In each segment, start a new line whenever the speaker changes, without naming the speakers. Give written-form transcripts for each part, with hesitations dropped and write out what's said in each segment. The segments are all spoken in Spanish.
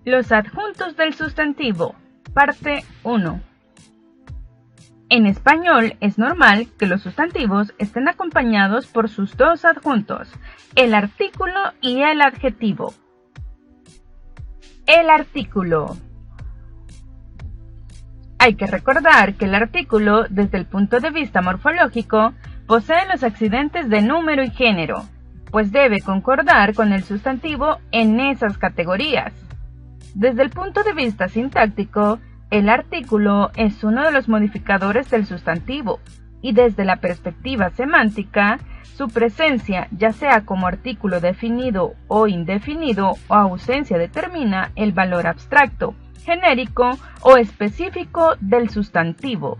Los adjuntos del sustantivo. Parte 1. En español es normal que los sustantivos estén acompañados por sus dos adjuntos, el artículo y el adjetivo. El artículo. Hay que recordar que el artículo, desde el punto de vista morfológico, posee los accidentes de número y género, pues debe concordar con el sustantivo en esas categorías. Desde el punto de vista sintáctico, el artículo es uno de los modificadores del sustantivo, y desde la perspectiva semántica, su presencia, ya sea como artículo definido o indefinido o ausencia, determina el valor abstracto, genérico o específico del sustantivo.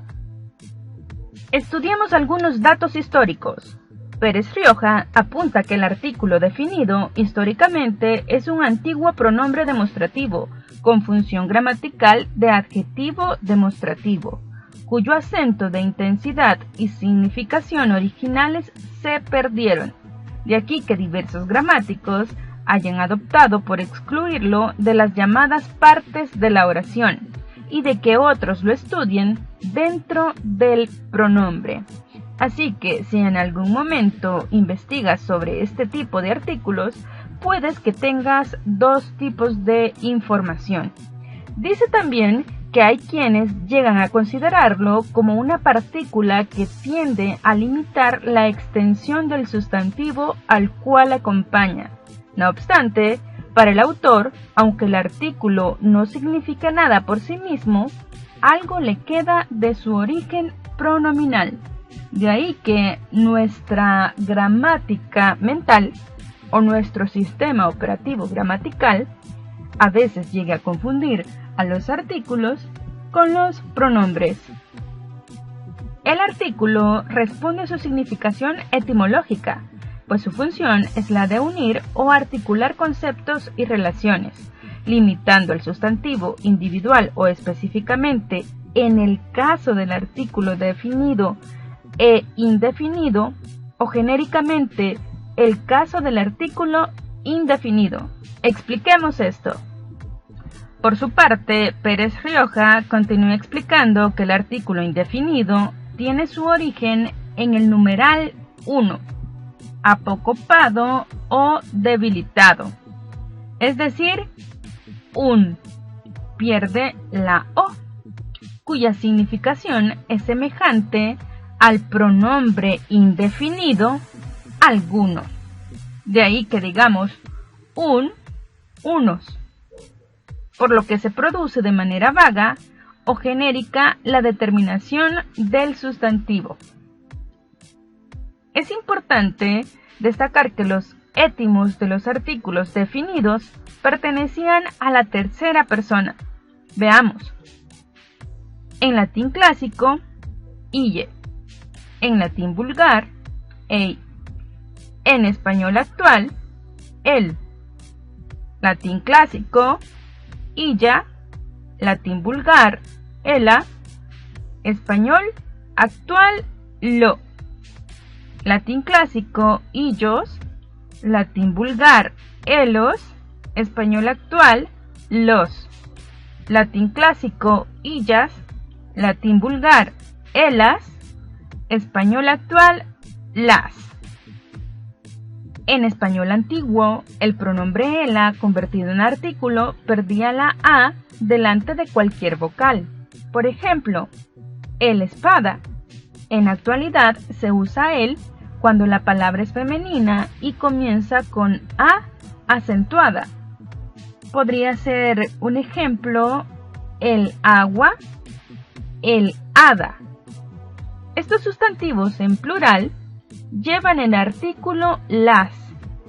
Estudiemos algunos datos históricos. Pérez Rioja apunta que el artículo definido históricamente es un antiguo pronombre demostrativo con función gramatical de adjetivo demostrativo, cuyo acento de intensidad y significación originales se perdieron. De aquí que diversos gramáticos hayan adoptado por excluirlo de las llamadas partes de la oración, y de que otros lo estudien dentro del pronombre. Así que si en algún momento investigas sobre este tipo de artículos, puedes que tengas dos tipos de información. Dice también que hay quienes llegan a considerarlo como una partícula que tiende a limitar la extensión del sustantivo al cual acompaña. No obstante, para el autor, aunque el artículo no significa nada por sí mismo, algo le queda de su origen pronominal. De ahí que nuestra gramática mental o nuestro sistema operativo gramatical a veces llegue a confundir a los artículos con los pronombres. El artículo responde a su significación etimológica, pues su función es la de unir o articular conceptos y relaciones, limitando el sustantivo individual o específicamente, en el caso del artículo definido e indefinido, o genéricamente el caso del artículo indefinido. Expliquemos esto. Por su parte, Pérez Rioja continúa explicando que el artículo indefinido tiene su origen en el numeral 1, apocopado o debilitado, es decir, pierde la O, cuya significación es semejante al pronombre indefinido alguno. De ahí que digamos unos, por lo que se produce de manera vaga o genérica la determinación del sustantivo. Es importante destacar que los étimos de los artículos definidos pertenecían a la tercera persona. Veamos. En latín clásico, ille. En latín vulgar, ei. En español actual, él. Latín clásico, illa. Latín vulgar, ella. Español actual, lo. Latín clásico, illos. Latín vulgar, elos. Español actual, los. Latín clásico, illas. Latín vulgar, elas. Español actual, las. En español antiguo, el pronombre ela convertido en artículo perdía la A delante de cualquier vocal. Por ejemplo, el espada. En actualidad se usa el cuando la palabra es femenina y comienza con A acentuada. Podría ser un ejemplo el agua, el hada. Estos sustantivos en plural llevan el artículo las,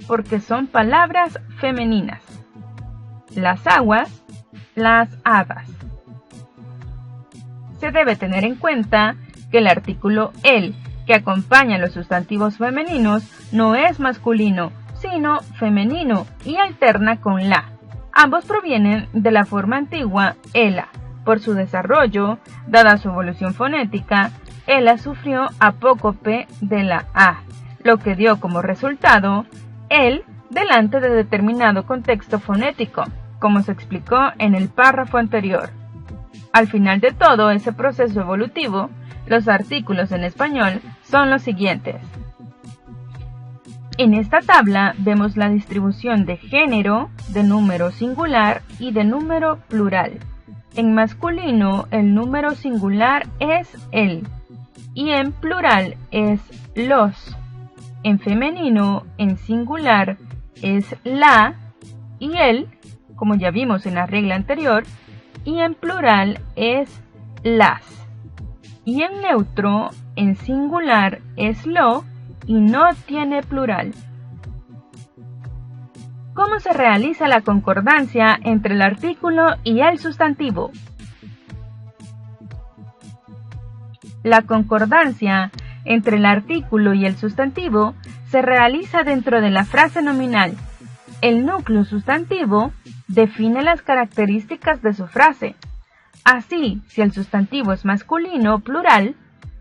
porque son palabras femeninas. Las aguas, las hadas. Se debe tener en cuenta que el artículo el, que acompaña a los sustantivos femeninos, no es masculino, sino femenino y alterna con la. Ambos provienen de la forma antigua ela. Por su desarrollo, dada su evolución fonética, ela sufrió apócope de la A, lo que dio como resultado el delante de determinado contexto fonético. como se explicó en el párrafo anterior. Al final de todo ese proceso evolutivo, los artículos en español son los siguientes. En esta tabla vemos la distribución de género, de número singular y de número plural. En masculino el número singular es el y en plural es los. En femenino en singular es la y el, como ya vimos en la regla anterior, y en plural es las. Y en neutro en singular es lo y no tiene plural. ¿Cómo se realiza la concordancia entre el artículo y el sustantivo? La concordancia entre el artículo y el sustantivo se realiza dentro de la frase nominal. El núcleo sustantivo define las características de su frase. Así, si el sustantivo es masculino o plural,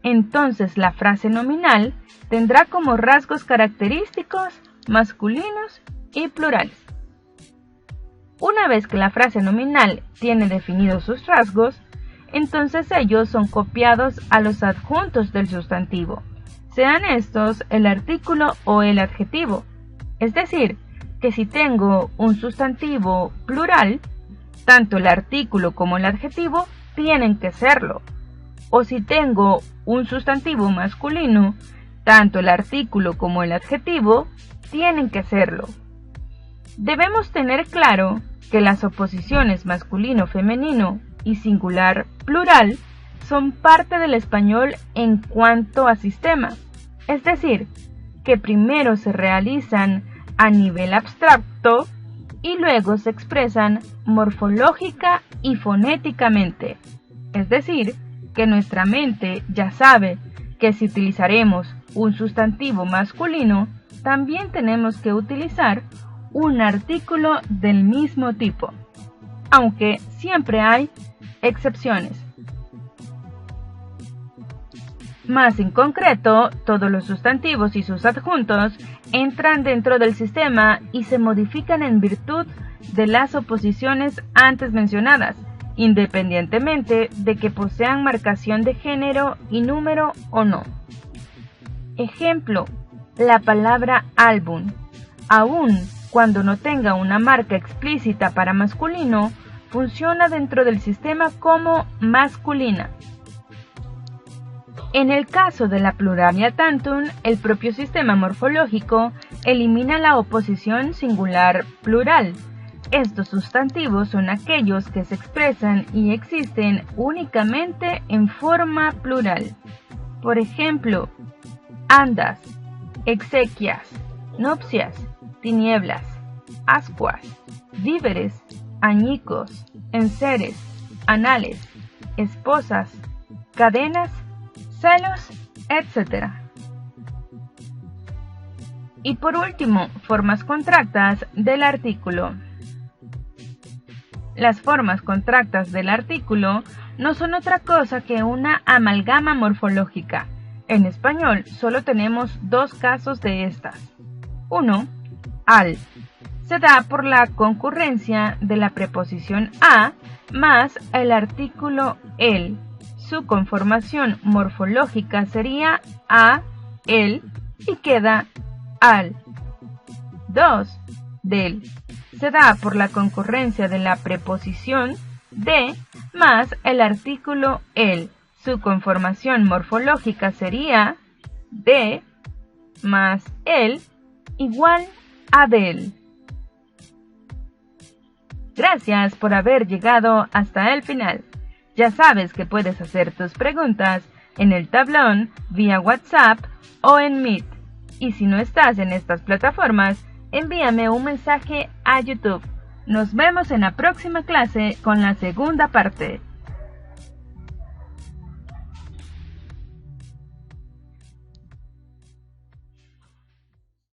entonces la frase nominal tendrá como rasgos característicos masculinos y plurales. Una vez que la frase nominal tiene definidos sus rasgos, entonces ellos son copiados a los adjuntos del sustantivo, sean estos el artículo o el adjetivo. Es decir, que si tengo un sustantivo plural, tanto el artículo como el adjetivo tienen que serlo. O si tengo un sustantivo masculino, tanto el artículo como el adjetivo tienen que serlo. Debemos tener claro que las oposiciones masculino-femenino y singular-plural son parte del español en cuanto a sistema, es decir, que primero se realizan a nivel abstracto y luego se expresan morfológica y fonéticamente, es decir, que nuestra mente ya sabe que si utilizaremos un sustantivo masculino, también tenemos que utilizar un artículo del mismo tipo, aunque siempre hay excepciones. Más en concreto, todos los sustantivos y sus adjuntos entran dentro del sistema y se modifican en virtud de las oposiciones antes mencionadas, independientemente de que posean marcación de género y número o no. Ejemplo, la palabra álbum, aun cuando no tenga una marca explícita para masculino, funciona dentro del sistema como masculina. En el caso de la pluralia tantum, el propio sistema morfológico elimina la oposición singular-plural. Estos sustantivos son aquellos que se expresan y existen únicamente en forma plural. Por ejemplo, andas, exequias, nupcias, tinieblas, ascuas, víveres, añicos, enseres, anales, esposas, cadenas, celos, etc. Y por último, formas contractas del artículo. Las formas contractas del artículo no son otra cosa que una amalgama morfológica. En español solo tenemos dos casos de estas. 1. Al. Se da por la concurrencia de la preposición a más el artículo el. Su conformación morfológica sería a, el y queda al. 2. Del. Se da por la concurrencia de la preposición de más el artículo el. Su conformación morfológica sería de más el igual a del. Gracias por haber llegado hasta el final. Ya sabes que puedes hacer tus preguntas en el tablón, vía WhatsApp o en Meet. Y si no estás en estas plataformas, envíame un mensaje a YouTube. Nos vemos en la próxima clase con la segunda parte.